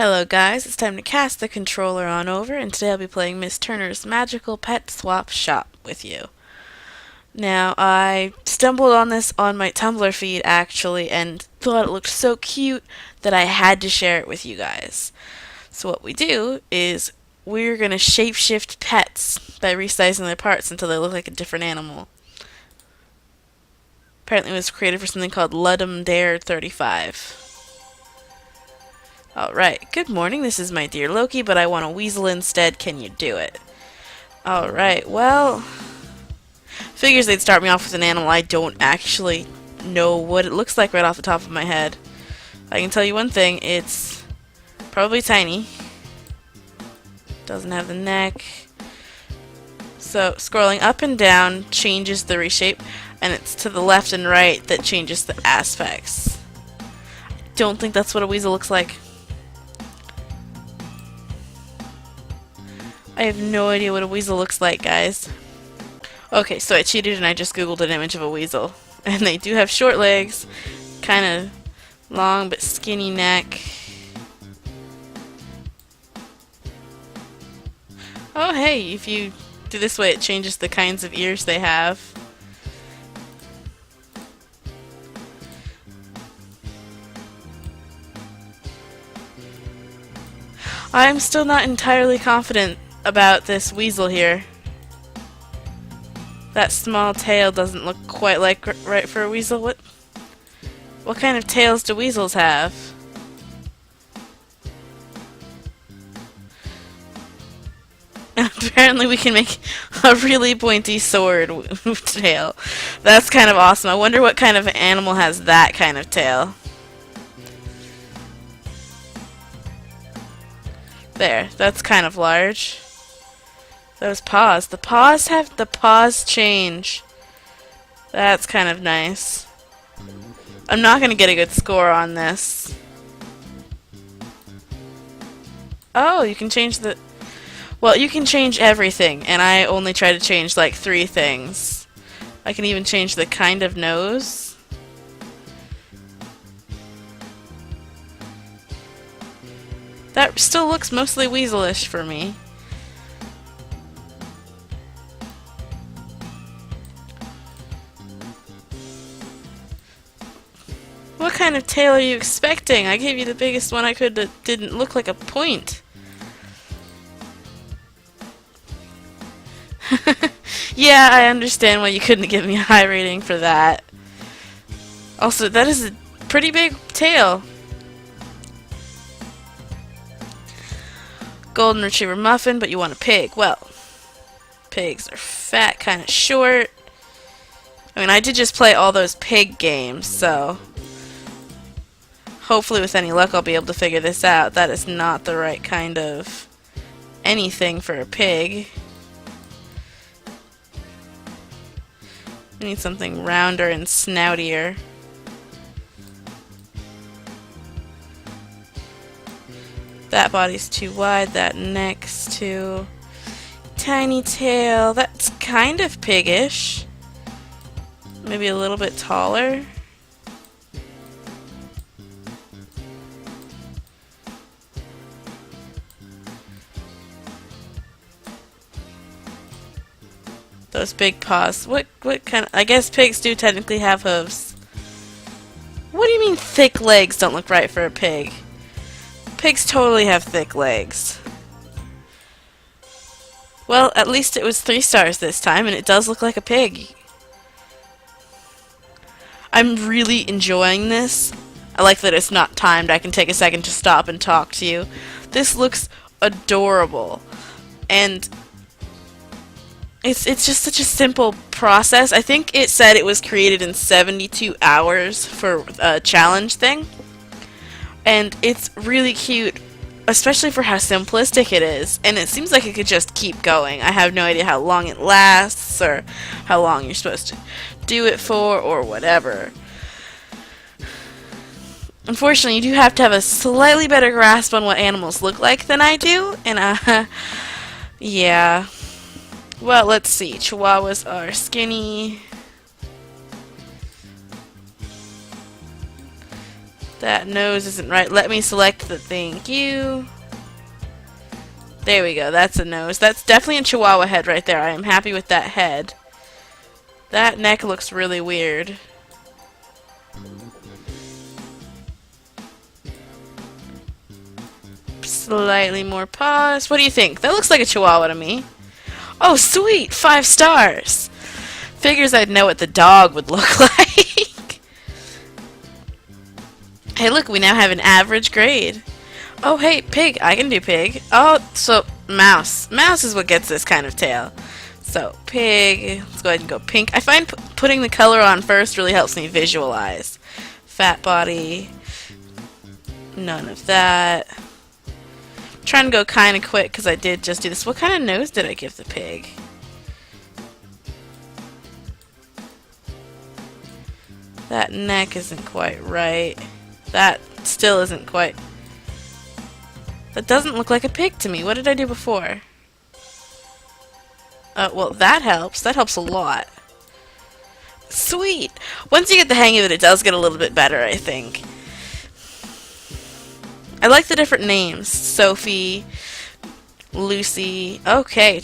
Hello guys, it's time to cast the controller on over, and today I'll be playing Miss Turner's Magical Pet Swap Shop with you. Now, I stumbled on this on my Tumblr feed actually, and thought it looked so cute that I had to share it with you guys. So what we do is, we're going to shapeshift pets by resizing their parts until they look like a different animal. Apparently it was created for something called Ludum Dare 35. Alright, good morning, this is my dear Loki, but I want a weasel instead, can you do it? Alright, well, figures they'd start me off with an animal I don't actually know what it looks like right off the top of my head. I can tell you one thing, it's probably tiny. Doesn't have the neck. So, scrolling up and down changes the reshape, and it's to the left and right that changes the aspects. I don't think that's what a weasel looks like. I have no idea what a weasel looks like, guys. Okay, so I cheated and I just googled an image of a weasel. And they do have short legs, kind of long but skinny neck. Oh hey, if you do this way it changes the kinds of ears they have. I'm still not entirely confident about this weasel here. That small tail doesn't look quite like right for a weasel. What kind of tails do weasels have? Apparently we can make a really pointy sword tail. That's kind of awesome. I wonder what kind of animal has that kind of tail. There, that's kind of large. Those paws. The paws change. That's kind of nice. I'm not gonna get a good score on this. Oh, you can change the... Well, you can change everything, and I only try to change like 3 things. I can even change the kind of nose. That still looks mostly weaselish for me. What kind of tail are you expecting? I gave you the biggest one I could that didn't look like a point. Yeah, I understand why you couldn't give me a high rating for that. Also, that is a pretty big tail. Golden Retriever Muffin, but you want a pig. Well, pigs are fat, kind of short. I mean, I did just play all those pig games, so hopefully with any luck I'll be able to figure this out. That is not the right kind of anything for a pig. We need something rounder and snoutier. That body's too wide, that neck's too tiny tail. That's kind of piggish. Maybe a little bit taller. Those big paws. What kind of... I guess pigs do technically have hooves. What do you mean thick legs don't look right for a pig? Pigs totally have thick legs. Well, at least it was 3 stars this time, and it does look like a pig. I'm really enjoying this. I like that it's not timed. I can take a second to stop and talk to you. This looks adorable. And it's just such a simple process. I think it said it was created in 72 hours for a challenge thing. And it's really cute, especially for how simplistic it is. And it seems like it could just keep going. I have no idea how long it lasts, or how long you're supposed to do it for, or whatever. Unfortunately, you do have to have a slightly better grasp on what animals look like than I do. And, yeah. Well, let's see. Chihuahuas are skinny. That nose isn't right. Let me select the thank you. There we go. That's a nose. That's definitely a Chihuahua head right there. I am happy with that head. That neck looks really weird. Slightly more paws. What do you think? That looks like a Chihuahua to me. Oh, sweet! 5 stars! Figures I'd know what the dog would look like. Hey, look, we now have an average grade. Oh, hey, pig. I can do pig. Oh, so mouse. Mouse is what gets this kind of tail. So, pig. Let's go ahead and go pink. I find putting the color on first really helps me visualize. Fat body. None of that. I'm trying to go kind of quick because I did just do this. What kind of nose did I give the pig? That neck isn't quite right. That still isn't quite... That doesn't look like a pig to me. What did I do before? Well, that helps. That helps a lot. Sweet! Once you get the hang of it, it does get a little bit better, I think. I like the different names. Sophie, Lucy. Okay.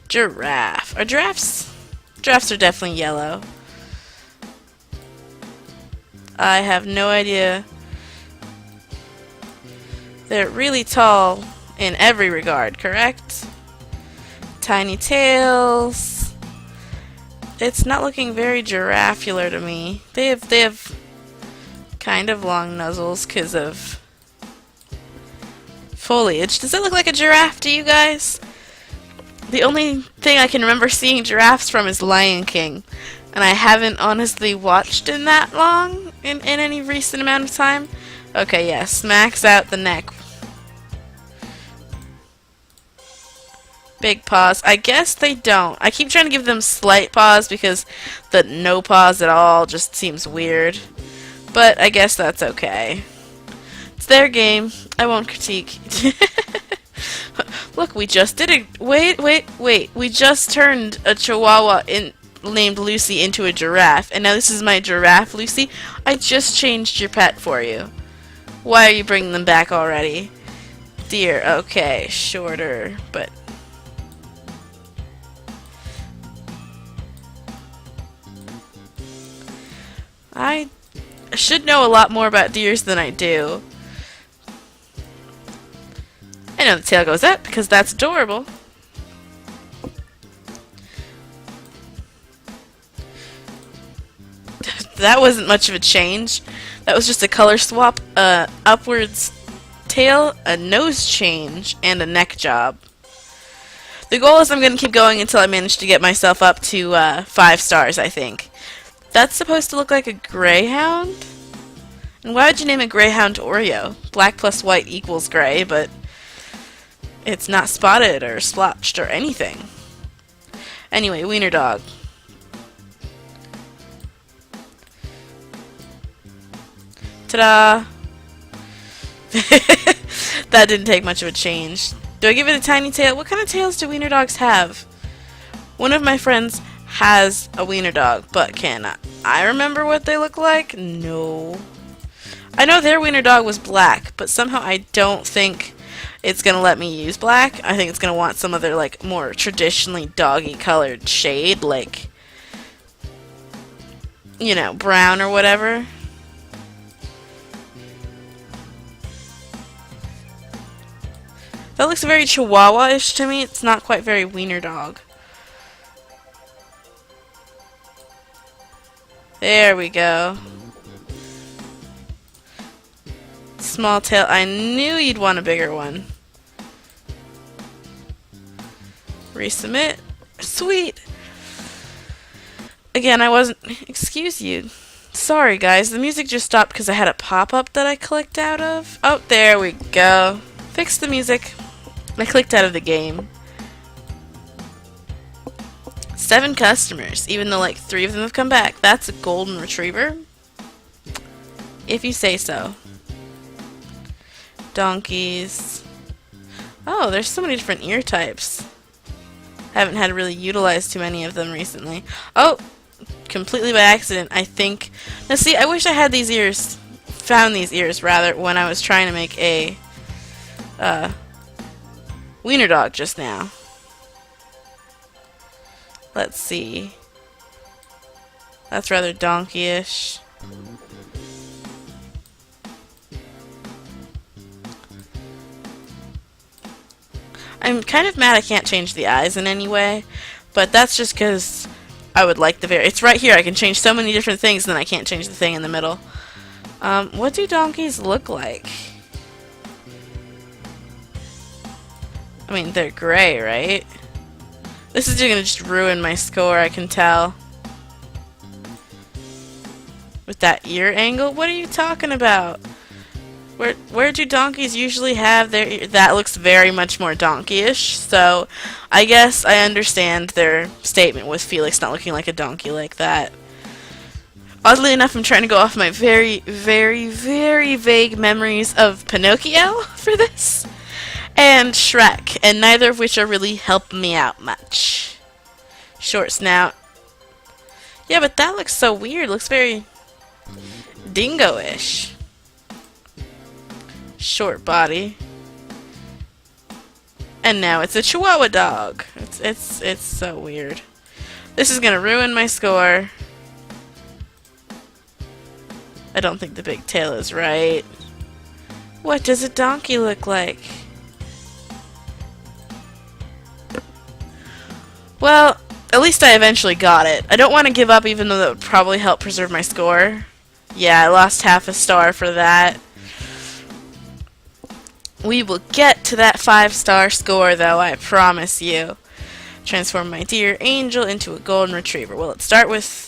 Giraffe. Are giraffes? Giraffes are definitely yellow. I have no idea. They're really tall in every regard, correct? Tiny tails. It's not looking very giraffular to me. They have kind of long nuzzles because of foliage. Does it look like a giraffe to you guys? The only thing I can remember seeing giraffes from is Lion King. And I haven't honestly watched in that long, in any recent amount of time. Okay, yeah, smacks out the neck. Big paws. I guess they don't. I keep trying to give them slight paws because the no paws at all just seems weird. But I guess that's okay. It's their game. I won't critique. Look, we just did it. Wait. We just turned a Chihuahua named Lucy into a giraffe, and now this is my giraffe Lucy. I just changed your pet for you. Why are you bringing them back already? Deer. Okay, shorter, but... I should know a lot more about deers than I do. I know the tail goes up because that's adorable. That wasn't much of a change. That was just a color swap, upwards tail, a nose change, and a neck job. The goal is I'm going to keep going until I manage to get myself up to 5 stars, I think. That's supposed to look like a greyhound? And why would you name a greyhound Oreo? Black plus white equals gray, but it's not spotted or splotched or anything. Anyway, wiener dog. Ta-da! That didn't take much of a change. Do I give it a tiny tail? What kind of tails do wiener dogs have? One of my friends has a wiener dog, but can I remember what they look like? No. I know their wiener dog was black, but somehow I don't think it's gonna let me use black. I think it's gonna want some other, like, more traditionally doggy colored shade, like, you know, brown or whatever. That looks very Chihuahua-ish to me. It's not quite very wiener dog. There we go. Small tail. I knew you'd want a bigger one. Resubmit. Sweet! Again, I wasn't... Excuse you. Sorry, guys. The music just stopped because I had a pop-up that I clicked out of. Oh, there we go. Fix the music. I clicked out of the game. 7 customers, even though like 3 of them have come back. That's a golden retriever. If you say so. Donkeys. Oh, there's so many different ear types. Haven't had to really utilize too many of them recently. Oh, completely by accident, I think. Now see, I wish I had these ears found these ears rather when I was trying to make a wiener dog just now. Let's see. That's rather donkey-ish. I'm kind of mad I can't change the eyes in any way, but that's just because I would like the it's right here. I can change so many different things, and then I can't change the thing in the middle. What do donkeys look like? I mean, they're gray, right? This is gonna just ruin my score, I can tell. With that ear angle? What are you talking about? Where do donkeys usually have their ear? That looks very much more donkey-ish, so I guess I understand their statement with Felix not looking like a donkey like that. Oddly enough, I'm trying to go off my very, very, very vague memories of Pinocchio for this, and Shrek, and neither of which are really helping me out much. Short snout. Yeah, but that looks so weird. It looks very dingo-ish. Short body. And now it's a Chihuahua dog. It's so weird. This is gonna ruin my score. I don't think the big tail is right. What does a donkey look like? Well, at least I eventually got it. I don't want to give up even though that would probably help preserve my score. Yeah, I lost half a star for that. We will get to that 5-star score, though, I promise you. Transform my dear angel into a golden retriever. Well, let's start with...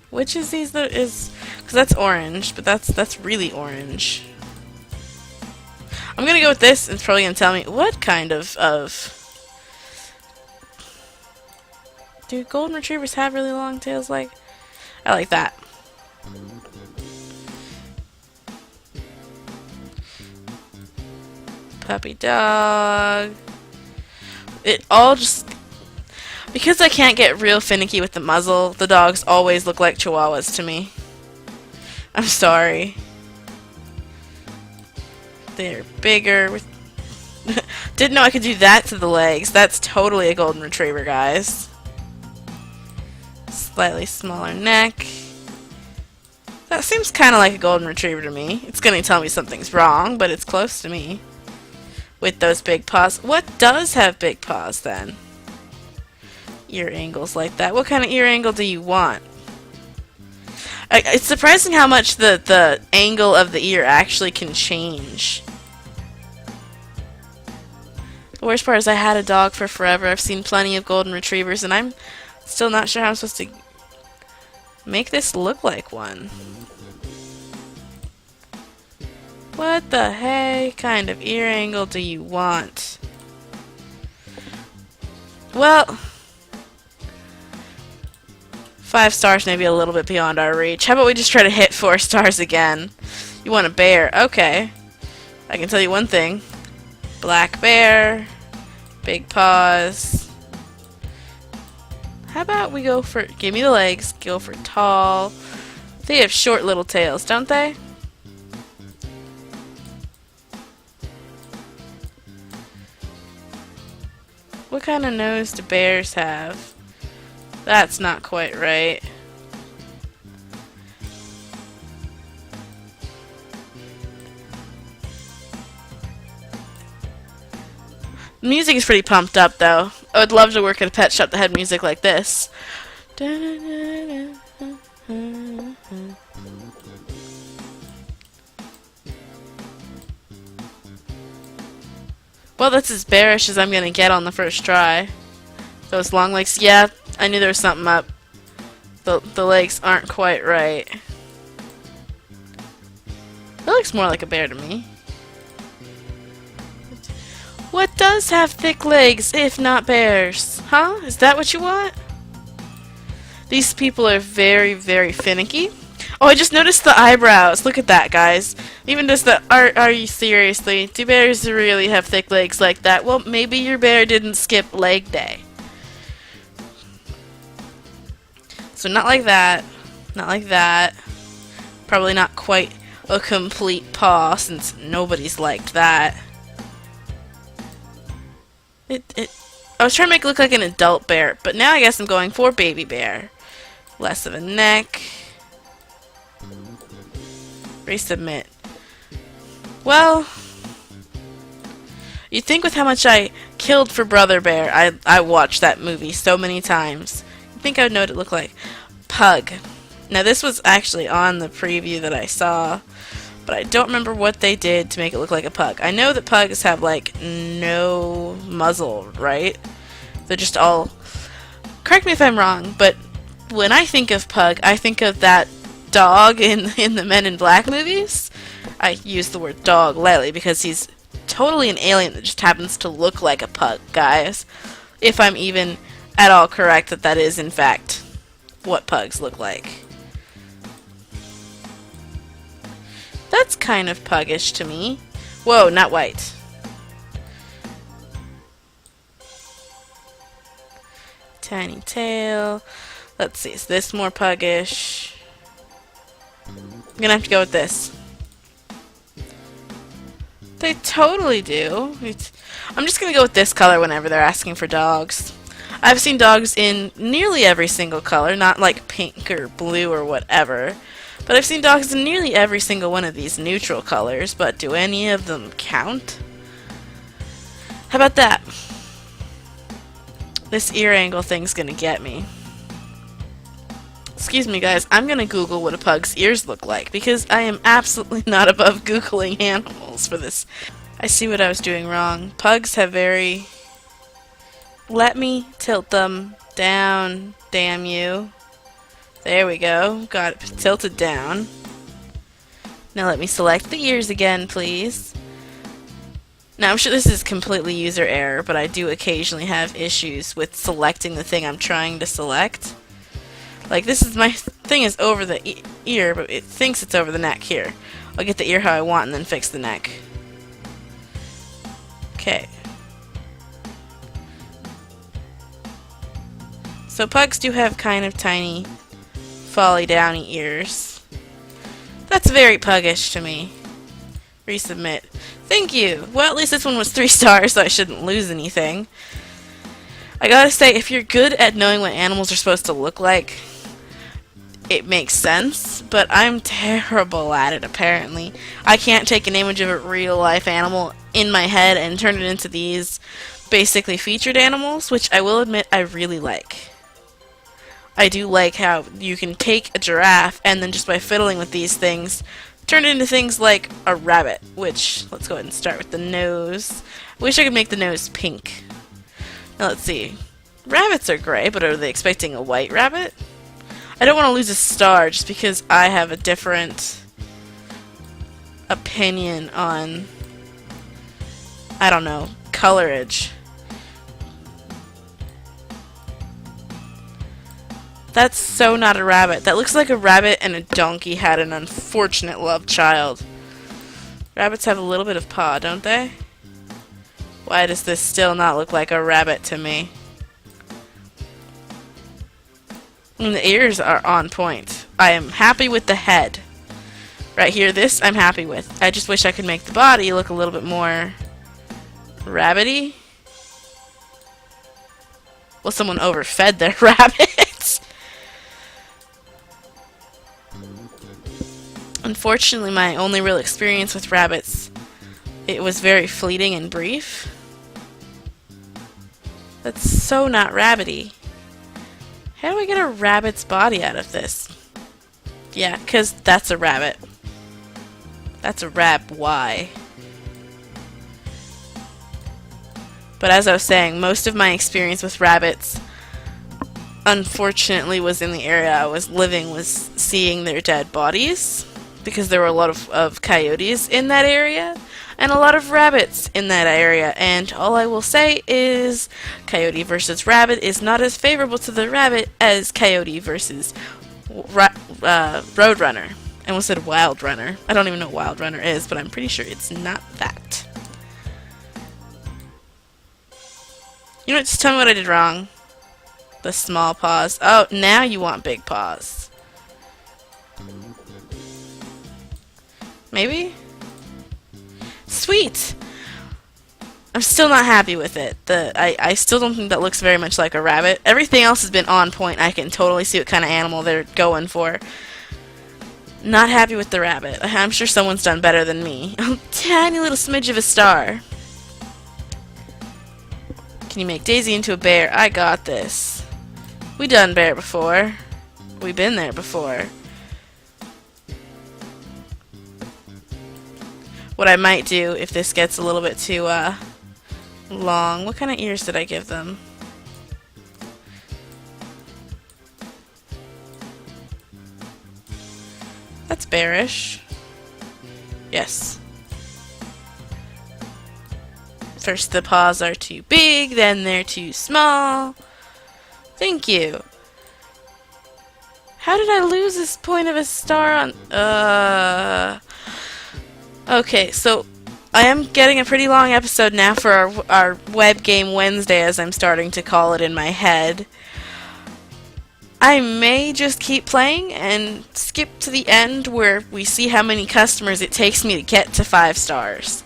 Which is these? Because that's orange, but that's really orange. I'm gonna go with this, and it's probably gonna tell me what kind of... Do golden retrievers have really long tails? I like that. Puppy dog. It all just... Because I can't get real finicky with the muzzle, the dogs always look like Chihuahuas to me. I'm sorry. They're bigger. Didn't know I could do that to the legs. That's totally a golden retriever, guys. Slightly smaller neck. That seems kind of like a golden retriever to me. It's going to tell me something's wrong, but it's close to me. With those big paws. What does have big paws, then? Ear angles like that. What kind of ear angle do you want? It's surprising how much the angle of the ear actually can change. The worst part is I had a dog for forever. I've seen plenty of golden retrievers, and I'm still not sure how I'm supposed to make this look like one. What the heck kind of ear angle do you want? Well, 5 stars may be a little bit beyond our reach. How about we just try to hit 4 stars again? You want a bear? Okay. I can tell you one thing. Black bear. Big paws. How about we go for... Give me the legs. Go for tall. They have short little tails, don't they? What kind of nose do bears have? That's not quite right. The music is pretty pumped up, though. I would love to work at a pet shop that had music like this. Well, that's as bearish as I'm gonna get on the first try. Those long legs, yeah, I knew there was something up. The legs aren't quite right. That looks more like a bear to me. What does have thick legs, if not bears? Huh? Is that what you want? These people are very, very finicky. Oh, I just noticed the eyebrows. Look at that, guys. Even just the... Are you seriously? Do bears really have thick legs like that? Well, maybe your bear didn't skip leg day. So not like that. Not like that. Probably not quite a complete paw since nobody's liked that. I was trying to make it look like an adult bear, but now I guess I'm going for baby bear. Less of a neck. Resubmit. Well, you'd think with how much I killed for Brother Bear, I watched that movie so many times. You'd think I would know what it looked like. Pug. Now this was actually on the preview that I saw, but I don't remember what they did to make it look like a pug. I know that pugs have like no muzzle, right? They're just all... Correct me if I'm wrong, but when I think of pug, I think of that dog in the Men in Black movies. I use the word dog lightly because he's totally an alien that just happens to look like a pug, guys. If I'm even at all correct that that is in fact what pugs look like. That's kind of puggish to me. Whoa, not white. Tiny tail. Let's see, is this more puggish? I'm gonna have to go with this. They totally do. I'm just gonna go with this color whenever they're asking for dogs. I've seen dogs in nearly every single color, not like pink or blue or whatever. But I've seen dogs in nearly every single one of these neutral colors, but do any of them count? How about that? This ear angle thing's gonna get me. Excuse me guys, I'm gonna Google what a pug's ears look like, because I am absolutely not above Googling animals for this. I see what I was doing wrong. Pugs have very... Let me tilt them down, damn you. There we go. Got it tilted down. Now let me select the ears again, please. Now I'm sure this is completely user error, but I do occasionally have issues with selecting the thing I'm trying to select. Like this is my thing is over the ear, but it thinks it's over the neck here. I'll get the ear how I want and then fix the neck. Okay. So pugs do have kind of tiny folly downy ears. That's very puggish to me. Resubmit. Thank you! Well, at least this one was 3 stars, so I shouldn't lose anything. I gotta say, if you're good at knowing what animals are supposed to look like, it makes sense, but I'm terrible at it, apparently. I can't take an image of a real-life animal in my head and turn it into these basically featured animals, which I will admit I really like. I do like how you can take a giraffe and then just by fiddling with these things turn it into things like a rabbit, which, let's go ahead and start with the nose. I wish I could make the nose pink. Now let's see. Rabbits are gray, but are they expecting a white rabbit? I don't want to lose a star just because I have a different opinion on, I don't know, colorage. That's so not a rabbit. That looks like a rabbit and a donkey had an unfortunate love child. Rabbits have a little bit of paw, don't they? Why does this still not look like a rabbit to me? And the ears are on point. I am happy with the head. Right here, this I'm happy with. I just wish I could make the body look a little bit more rabbity. Well, someone overfed their rabbits. Unfortunately, my only real experience with rabbits, it was very fleeting and brief. That's so not rabbity. How do I get a rabbit's body out of this? Yeah, because that's a rabbit. That's a rab-y. But as I was saying, most of my experience with rabbits, unfortunately, was in the area I was living, was seeing their dead bodies. Because there were a lot of coyotes in that area, and a lot of rabbits in that area, and all I will say is coyote versus rabbit is not as favorable to the rabbit as coyote versus roadrunner. I almost said wild runner. I don't even know what wild runner is, but I'm pretty sure it's not that. You know what, just tell me what I did wrong. The small paws. Oh, now you want big paws. Maybe? Sweet! I'm still not happy with it. I still don't think that looks very much like a rabbit. Everything else has been on point. I can totally see what kind of animal they're going for. Not happy with the rabbit. I'm sure someone's done better than me. A tiny little smidge of a star. Can you make Daisy into a bear? I got this. We done bear before. We been there before. What I might do if this gets a little bit too long. What kind of ears did I give them? That's bearish. Yes. First the paws are too big, then they're too small. Thank you. How did I lose this point of a star on... Okay, so I am getting a pretty long episode now for our Web Game Wednesday, as I'm starting to call it in my head. I may just keep playing and skip to the end where we see how many customers it takes me to get to 5 stars.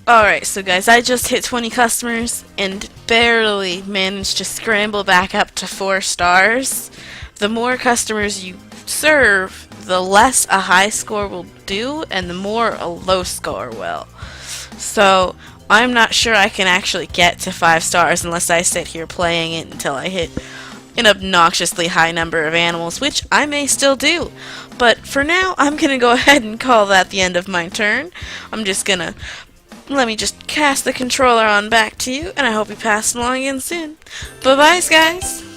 Alright, so guys, I just hit 20 customers and barely managed to scramble back up to 4 stars. The more customers you serve, the less a high score will do and the more a low score will. So, I'm not sure I can actually get to 5 stars unless I sit here playing it until I hit an obnoxiously high number of animals, which I may still do. But for now, I'm gonna go ahead and call that the end of my turn. I'm just gonna... Let me just cast the controller on back to you, and I hope you pass along again soon. Bye-bye, guys!